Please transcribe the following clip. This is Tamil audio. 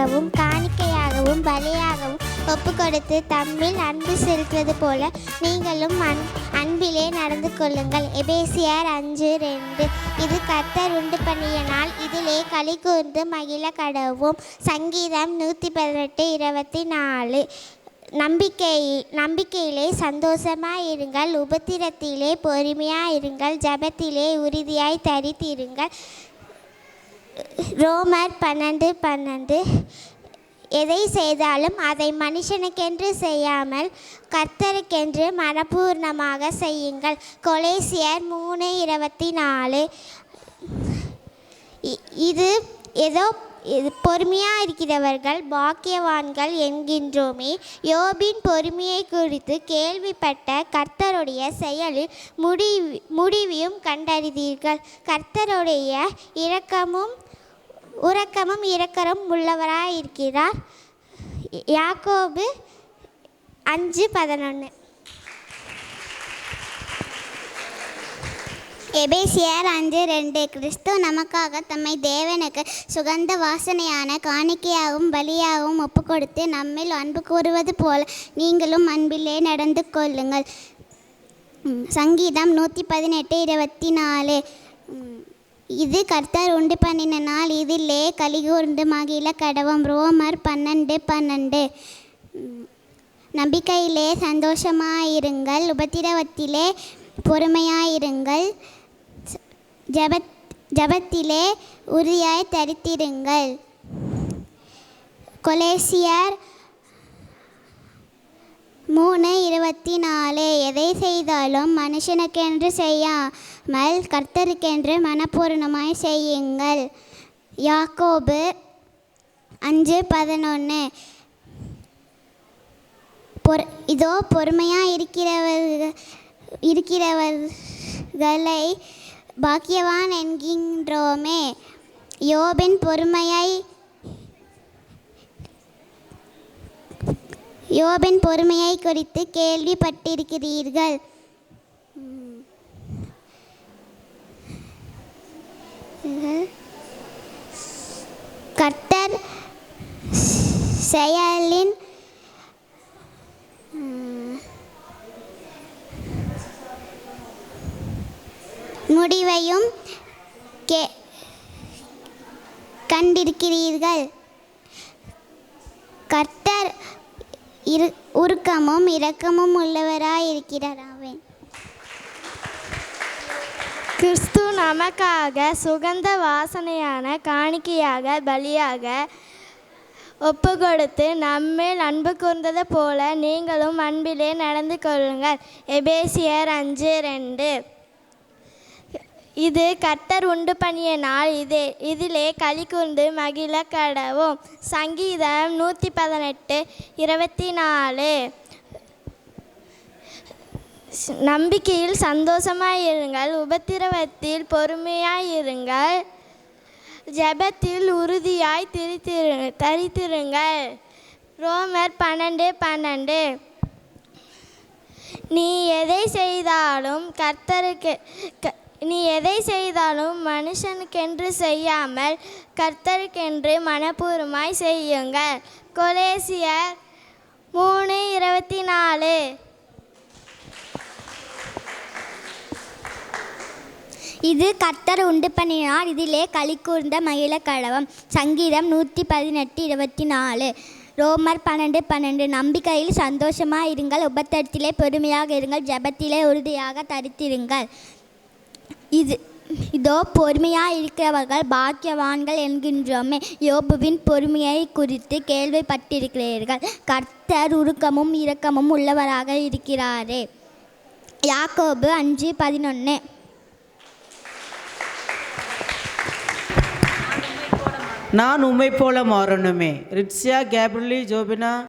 ஈவாகவும் காணிக்கையாகவும் பலியாகவும் ஒப்பு கொடுத்து தம்மில் அன்பு செலுத்துவது போல நீங்களும் அன்பிலே நடந்து கொள்ளுங்கள். எபேசியர் 5:2. இது கர்த்தர் உண்டு பண்ணிய நாள், இதிலே களி கூர்ந்து மகிழ கடவும். சங்கீதம் 118:24. நம்பிக்கையிலே சந்தோஷமாயிருங்கள், உபத்திரத்திலே பொறுமையாயிருங்கள், ஜெபத்திலே உறுதியாய் தரித்திருங்கள். ரோமர் 12:12. எதை செய்தாலும் அதை மனுஷனுக்கென்று செய்யாமல் கர்த்தருக்கென்று மனப்பூர்ணமாக செய்யுங்கள். கொலேசியர் 3:24. இது பொறுமையாக இருக்கிறவர்கள் பாக்கியவான்கள் என்கின்றோமே. யோபின் பொறுமையை குறித்து கேள்விப்பட்ட கர்த்தருடைய செயலில் முடிவையும் கண்டறிந்தீர்கள். கர்த்தருடைய இரக்கமும் உள்ளவராயிருக்கிறார். யாக்கோபு 5:11. எபேசியர் 5:2. கிறிஸ்து நமக்காக தம்மை தேவனுக்கு சுகந்த வாசனையான காணிக்கையாகவும் பலியாகவும் ஒப்பு கொடுத்து நம்மில் அன்பு கூறுவது போல நீங்களும் அன்பிலே நடந்து கொள்ளுங்கள். சங்கீதம் 118:24. இது கர்த்தர் உண்டு பண்ணின நாள், இதிலே கலிகூர்ந்து மகிழ கடவும். ரோமர் 12:12. நம்பிக்கையிலே சந்தோஷமாயிருங்கள், உபத்திரவத்திலே பொறுமையாயிருங்கள், ஜெபத்திலே உறுதியாய் தரித்திருங்கள். கொலேசியர் 3:24. எதை செய்தாலும் மனுஷனுக்கென்று செய்யாமல் கர்த்தருக்கென்று மனப்பூர்ணமாய் செய்யுங்கள். யாக்கோபு 5:11. இதோ பொறுமையாக இருக்கிறவர்களை பாக்கியவான் என்கின்றோமே. யோபின் பொறுமையை குறித்து கேள்விப்பட்டிருக்கிறீர்கள். கர்த்தர் செயலின் முடிவையும் கண்டிருக்கிறீர்கள். கர்த்தர் உருக்கமும் இரக்கமும் உள்ளவராயிருக்கிறார். ஆமென். கிறிஸ்து நமக்காக சுகந்த வாசனையான காணிக்கையாக பலியாக ஒப்பு கொடுத்து நம்மேல் அன்பு கூர்ந்தது போல நீங்களும் அன்பிலே நடந்து கொள்ளுங்கள். எபேசியர் 5:2. இது கர்த்தர் உண்டு பண்ணிய நாள், இதிலே களி கூர்ந்து மகிழ கடவும். சங்கீதம் 118:24. நம்பிக்கையில் சந்தோஷமாயிருங்கள், உபத்திரவத்தில் பொறுமையாயிருங்கள், ஜெபத்தில் உறுதியாய் தரித்திருங்கள். ரோமர் 12:12. நீ எதை செய்தாலும் மனுஷனுக்கென்று செய்யாமல் கர்த்தருக்கென்று மனப்பூர்வமாய் செய்யுங்கள். கொலேசியர் 3:24. இது கர்த்தர் உண்டு பண்ணினார், இதிலே களி கூர்ந்த மகிழ கடவும். சங்கீதம் 118:24. ரோமர் 12:12. நம்பிக்கையில் சந்தோஷமாயிருங்கள், உபத்திரத்திலே பொறுமையாக இருங்கள், ஜெபத்திலே உறுதியாக தரித்திருங்கள். இதோ பொறுமையாக இருக்கிறவர்கள் பாக்கியவான்கள் என்கின்றோமே. யோபுவின் பொறுமையை குறித்து கேள்விப்பட்டிருக்கிறீர்கள். கர்த்தர் உருக்கமும் இரக்கமும் உள்ளவராக இருக்கிறாரே. யாக்கோபு 5:11. நான் உம்மை போல மாறணுமே. ரிட்சியா, கேப்ரியலி, ஜோபினா.